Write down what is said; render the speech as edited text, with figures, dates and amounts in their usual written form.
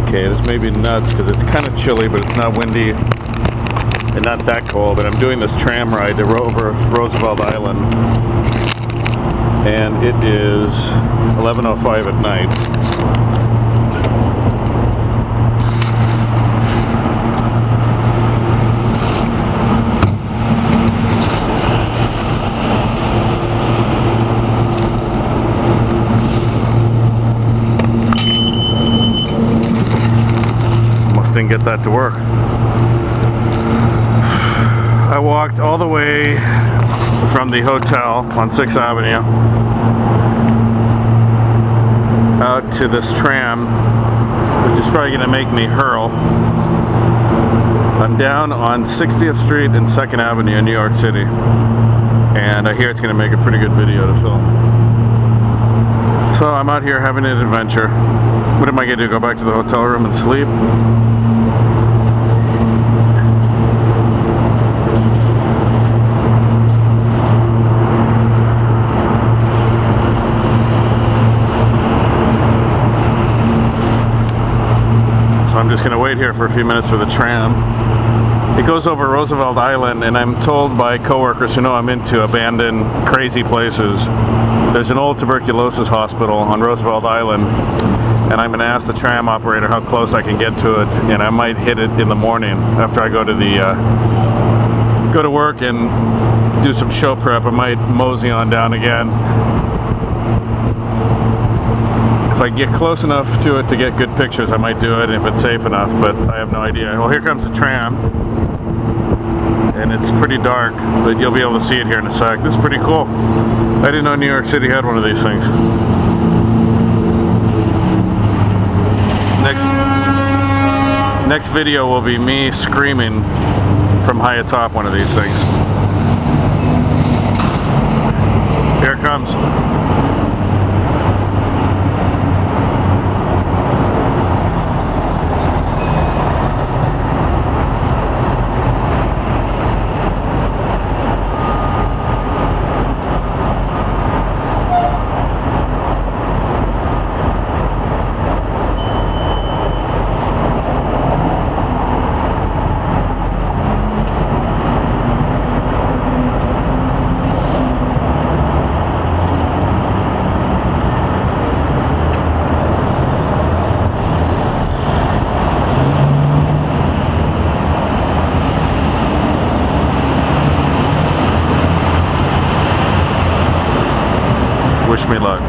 Okay, this may be nuts because it's kind of chilly, but it's not windy and not that cold. But I'm doing this tram ride over Roosevelt Island, and it is 11:05 at night. Didn't get that to work. I walked all the way from the hotel on 6th Avenue out to this tram, which is probably going to make me hurl. I'm down on 60th Street and 2nd Avenue in New York City, and I hear it's going to make a pretty good video to film. So I'm out here having an adventure. What am I going to do? Go back to the hotel room and sleep? So I'm just going to wait here for a few minutes for the tram. It goes over Roosevelt Island, and I'm told by coworkers who know I'm into abandoned, crazy places, there's an old tuberculosis hospital on Roosevelt Island, and I'm going to ask the tram operator how close I can get to it, and I might hit it in the morning after I go to work and do some show prep. I might mosey on down again. If I get close enough to it to get good pictures, I might do it if it's safe enough, but I have no idea. Well, here comes the tram, and it's pretty dark, but you'll be able to see it here in a sec. This is pretty cool. I didn't know New York City had one of these things. Next video will be me screaming from high atop one of these things. Here it comes. Wish me luck.